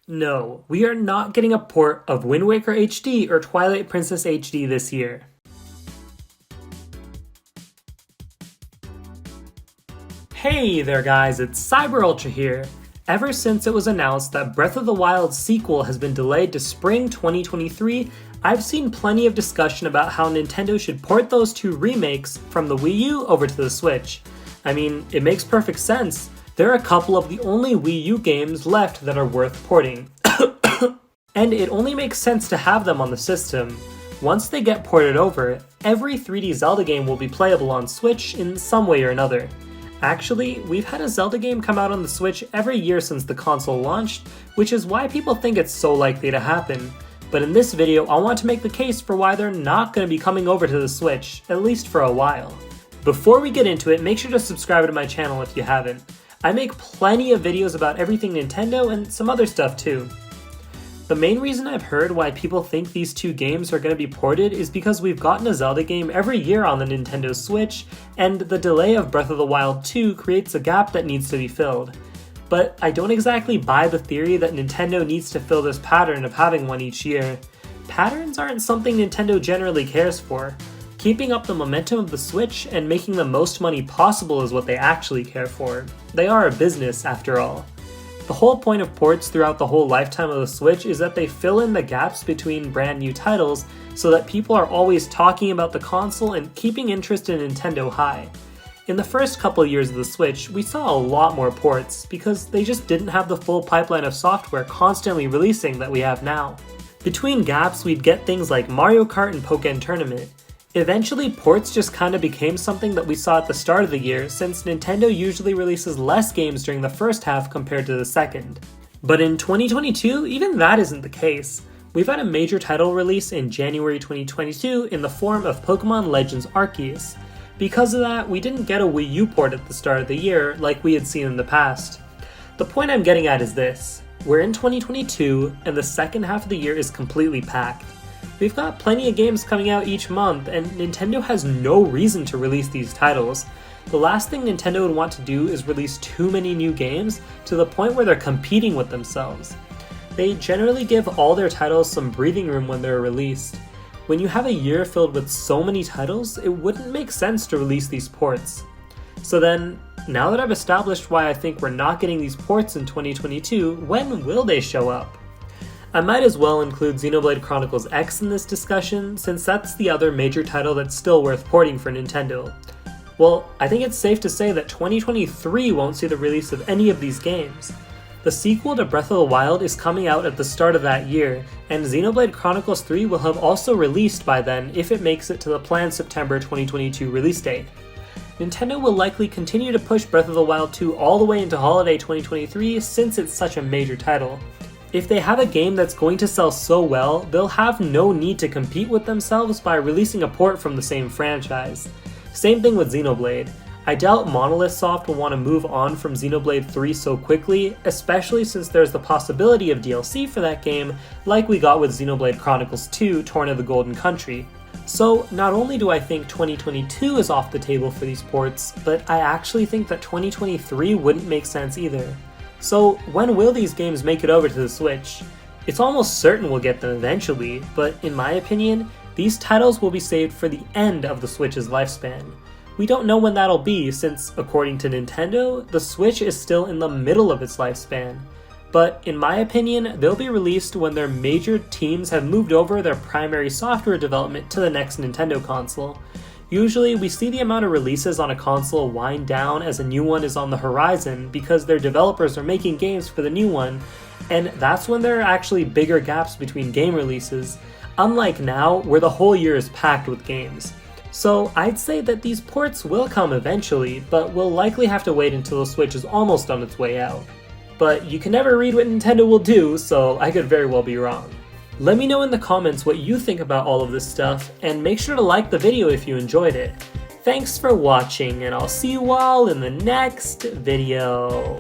No, we are not getting a port of Wind Waker HD or Twilight Princess HD this year. Hey there guys, it's Cyber Ultra here. Ever since it was announced that Breath of the Wild's sequel has been delayed to spring 2023, I've seen plenty of discussion about how Nintendo should port those two remakes from the Wii U over to the Switch. I mean, it makes perfect sense. There are a couple of the only Wii U games left that are worth porting. And it only makes sense to have them on the system. Once they get ported over, every 3D Zelda game will be playable on Switch in some way or another. Actually, we've had a Zelda game come out on the Switch every year since the console launched, which is why people think it's so likely to happen. But in this video, I want to make the case for why they're not going to be coming over to the Switch, at least for a while. Before we get into it, make sure to subscribe to my channel if you haven't. I make plenty of videos about everything Nintendo and some other stuff too. The main reason I've heard why people think these two games are going to be ported is because we've gotten a Zelda game every year on the Nintendo Switch, and the delay of Breath of the Wild 2 creates a gap that needs to be filled. But I don't exactly buy the theory that Nintendo needs to fill this pattern of having one each year. Patterns aren't something Nintendo generally cares for. Keeping up the momentum of the Switch and making the most money possible is what they actually care for. They are a business, after all. The whole point of ports throughout the whole lifetime of the Switch is that they fill in the gaps between brand new titles so that people are always talking about the console and keeping interest in Nintendo high. In the first couple years of the Switch, we saw a lot more ports because they just didn't have the full pipeline of software constantly releasing that we have now. Between gaps, we'd get things like Mario Kart and Pokken Tournament. Eventually, ports just kinda became something that we saw at the start of the year, since Nintendo usually releases less games during the first half compared to the second. But in 2022, even that isn't the case. We've had a major title release in January 2022 in the form of Pokemon Legends Arceus. Because of that, we didn't get a Wii U port at the start of the year like we had seen in the past. The point I'm getting at is this: we're in 2022, and the second half of the year is completely packed. We've got plenty of games coming out each month, and Nintendo has no reason to release these titles. The last thing Nintendo would want to do is release too many new games to the point where they're competing with themselves. They generally give all their titles some breathing room when they're released. When you have a year filled with so many titles, it wouldn't make sense to release these ports. So then, now that I've established why I think we're not getting these ports in 2022, when will they show up? I might as well include Xenoblade Chronicles X in this discussion, since that's the other major title that's still worth porting for Nintendo. Well, I think it's safe to say that 2023 won't see the release of any of these games. The sequel to Breath of the Wild is coming out at the start of that year, and Xenoblade Chronicles 3 will have also released by then if it makes it to the planned September 2022 release date. Nintendo will likely continue to push Breath of the Wild 2 all the way into holiday 2023 since it's such a major title. If they have a game that's going to sell so well, they'll have no need to compete with themselves by releasing a port from the same franchise. Same thing with Xenoblade. I doubt Monolith Soft will want to move on from Xenoblade 3 so quickly, especially since there's the possibility of DLC for that game, like we got with Xenoblade Chronicles 2 Torn of the Golden Country. So not only do I think 2022 is off the table for these ports, but I actually think that 2023 wouldn't make sense either. So when will these games make it over to the Switch? It's almost certain we'll get them eventually, but in my opinion, these titles will be saved for the end of the Switch's lifespan. We don't know when that'll be since, according to Nintendo, the Switch is still in the middle of its lifespan. But in my opinion, they'll be released when their major teams have moved over their primary software development to the next Nintendo console. Usually, we see the amount of releases on a console wind down as a new one is on the horizon because their developers are making games for the new one, and that's when there are actually bigger gaps between game releases, unlike now where the whole year is packed with games. So I'd say that these ports will come eventually, but we'll likely have to wait until the Switch is almost on its way out. But you can never read what Nintendo will do, so I could very well be wrong. Let me know in the comments what you think about all of this stuff, and make sure to like the video if you enjoyed it. Thanks for watching, and I'll see you all in the next video.